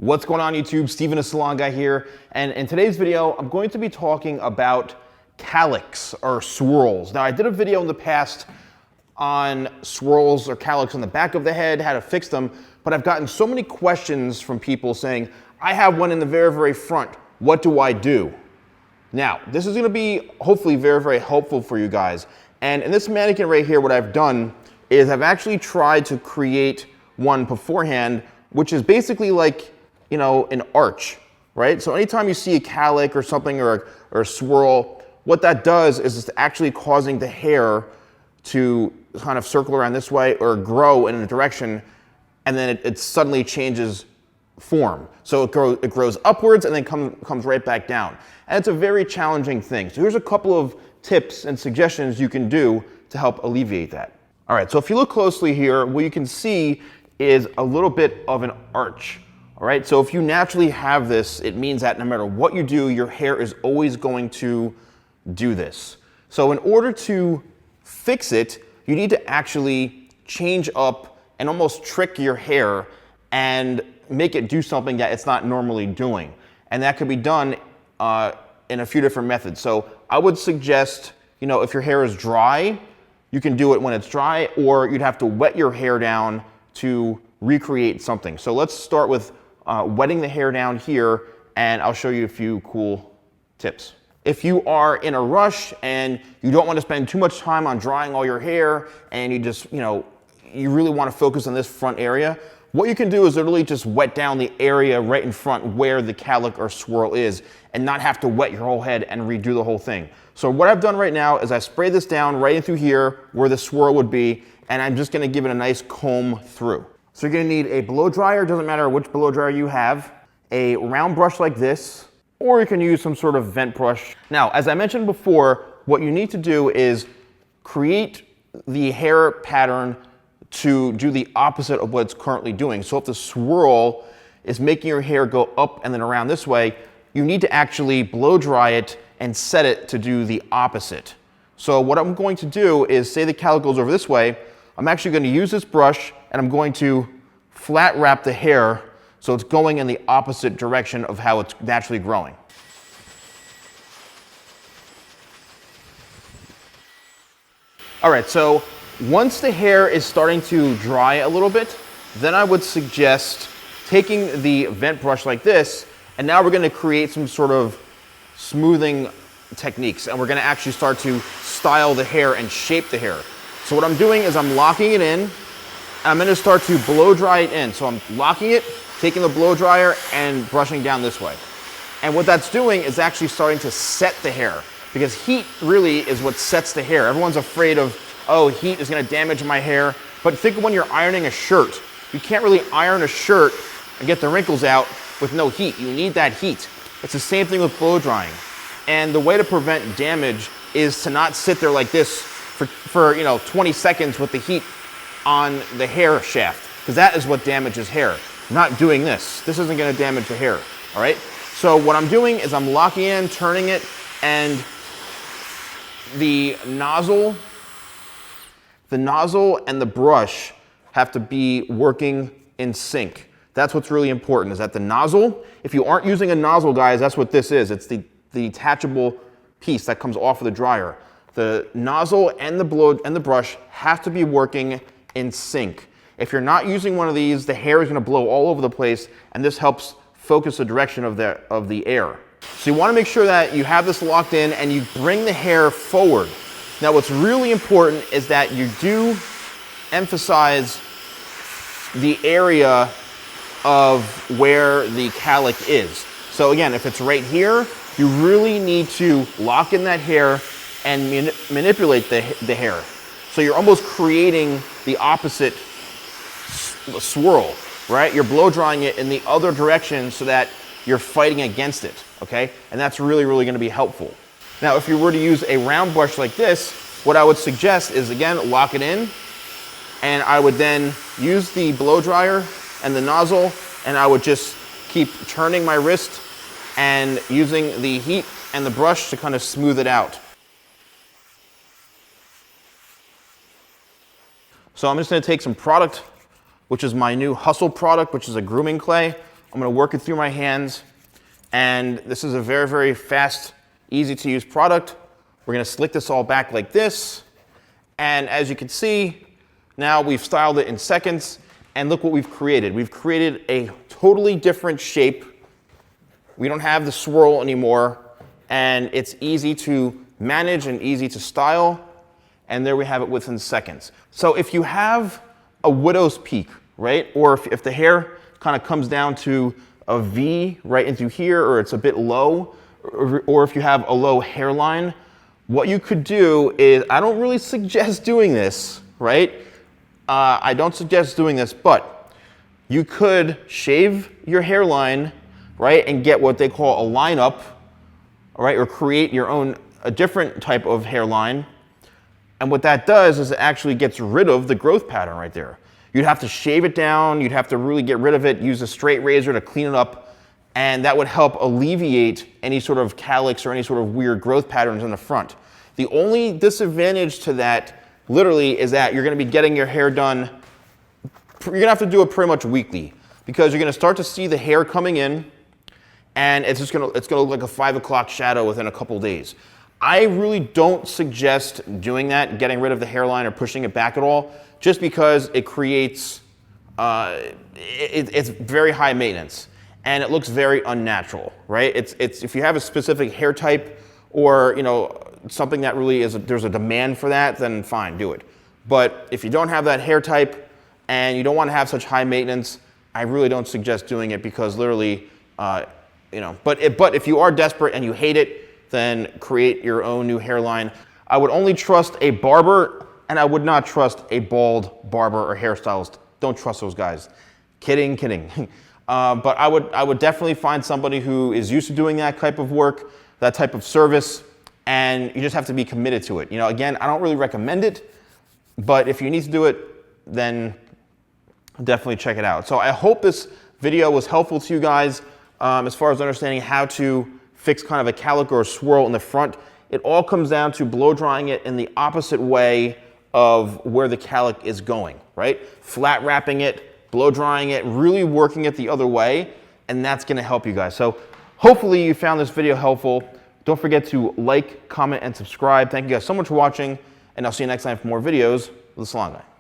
What's going on YouTube? Steven, the Salon Guy here. And in today's video, I'm going to be talking about cowlicks or swirls. Now I did a video in the past on swirls or cowlicks on the back of the head, how to fix them, but I've gotten so many questions from people saying, I have one in the very, very front. What do I do? Now, this is gonna be hopefully very, very helpful for you guys. And in this mannequin right here, what I've done is I've actually tried to create one beforehand, which is basically like, you know, an arch, right? So anytime you see a cowlick or something or a swirl, what that does is it's actually causing the hair to kind of circle around this way or grow in a direction, and then it suddenly changes form. So it grows upwards and then comes right back down. And it's a very challenging thing. So here's a couple of tips and suggestions you can do to help alleviate that. All right, so if you look closely here, what you can see is a little bit of an arch. All right, so if you naturally have this, it means that no matter what you do, your hair is always going to do this. So in order to fix it, you need to actually change up and almost trick your hair and make it do something that it's not normally doing. And that could be done in a few different methods. So I would suggest, you know, if your hair is dry, you can do it when it's dry, or you'd have to wet your hair down to recreate something. So let's start with wetting the hair down here, and I'll show you a few cool tips. If you are in a rush and you don't want to spend too much time on drying all your hair, and you just, you know, you really want to focus on this front area, what you can do is literally just wet down the area right in front where the cowlick or swirl is, and not have to wet your whole head and redo the whole thing. So what I've done right now is I spray this down right in through here where the swirl would be, and I'm just going to give it a nice comb through. So you're going to need a blow dryer, doesn't matter which blow dryer you have, a round brush like this, or you can use some sort of vent brush. Now, as I mentioned before, what you need to do is create the hair pattern to do the opposite of what it's currently doing. So if the swirl is making your hair go up and then around this way, you need to actually blow dry it and set it to do the opposite. So what I'm going to do is, say the cowlick goes over this way, I'm actually going to use this brush and I'm going to flat wrap the hair so it's going in the opposite direction of how it's naturally growing. All right, so once the hair is starting to dry a little bit, then I would suggest taking the vent brush like this, and now we're going to create some sort of smoothing techniques, and we're going to actually start to style the hair and shape the hair. So what I'm doing is I'm locking it in, and I'm going to start to blow dry it in. So I'm locking it, taking the blow dryer and brushing down this way. And what that's doing is actually starting to set the hair, because heat really is what sets the hair. Everyone's afraid of, oh, heat is going to damage my hair. But think of when you're ironing a shirt. You can't really iron a shirt and get the wrinkles out with no heat. You need that heat. It's the same thing with blow drying. And the way to prevent damage is to not sit there like this for 20 seconds with the heat on the hair shaft, because that is what damages hair. Not doing this. This isn't going to damage the hair. All right. So what I'm doing is I'm locking in, turning it, and the nozzle and the brush have to be working in sync. That's what's really important, is that the nozzle, if you aren't using a nozzle, guys, that's what this is. It's the detachable piece that comes off of the dryer. The nozzle and the brush have to be working in sync. If you're not using one of these, the hair is going to blow all over the place, and this helps focus the direction of the air. So you want to make sure that you have this locked in and you bring the hair forward. Now what's really important is that you do emphasize the area of where the cowlick is. So again, if it's right here, you really need to lock in that hair and manipulate the hair. So you're almost creating the opposite swirl, right? You're blow drying it in the other direction so that you're fighting against it, okay? And that's really, really gonna be helpful. Now, if you were to use a round brush like this, what I would suggest is, again, lock it in, and I would then use the blow dryer and the nozzle, and I would just keep turning my wrist and using the heat and the brush to kind of smooth it out. So I'm just going to take some product, which is my new Hustle product, which is a grooming clay. I'm gonna work it through my hands. And this is a very, very fast, easy to use product. We're gonna slick this all back like this. And as you can see, now we've styled it in seconds. And look what we've created. We've created a totally different shape. We don't have the swirl anymore. And it's easy to manage and easy to style. And there we have it within seconds. So if you have a widow's peak, right? Or if the hair kind of comes down to a V right into here, or it's a bit low, or if you have a low hairline, what you could do is, I don't really suggest doing this, right? I don't suggest doing this, but you could shave your hairline, right, and get what they call a lineup, all right, or create your own, a different type of hairline. And what that does is it actually gets rid of the growth pattern right there. You'd have to shave it down, you'd have to really get rid of it, use a straight razor to clean it up, and that would help alleviate any sort of calyx or any sort of weird growth patterns in the front. The only disadvantage to that, literally, is that you're gonna be getting your hair done, you're gonna have to do it pretty much weekly, because you're gonna start to see the hair coming in, and it's gonna look like a 5 o'clock shadow within a couple days. I really don't suggest doing that, getting rid of the hairline or pushing it back at all, just because it creates, it's very high maintenance and it looks very unnatural, right? If you have a specific hair type or something that really is, there's a demand for that, then fine, do it. But if you don't have that hair type and you don't want to have such high maintenance, I really don't suggest doing it, because literally, but if you are desperate and you hate it, then create your own new hairline. I would only trust a barber, and I would not trust a bald barber or hairstylist. Don't trust those guys. Kidding. But I would definitely find somebody who is used to doing that type of work, that type of service, and you just have to be committed to it. Again, I don't really recommend it, but if you need to do it, then definitely check it out. So I hope this video was helpful to you guys as far as understanding how to fix kind of a cowlick or a swirl in the front. It all comes down to blow drying it in the opposite way of where the cowlick is going, right? Flat wrapping it, blow drying it, really working it the other way, and that's gonna help you guys. So hopefully you found this video helpful. Don't forget to like, comment, and subscribe. Thank you guys so much for watching, and I'll see you next time for more videos with The Salon Guy.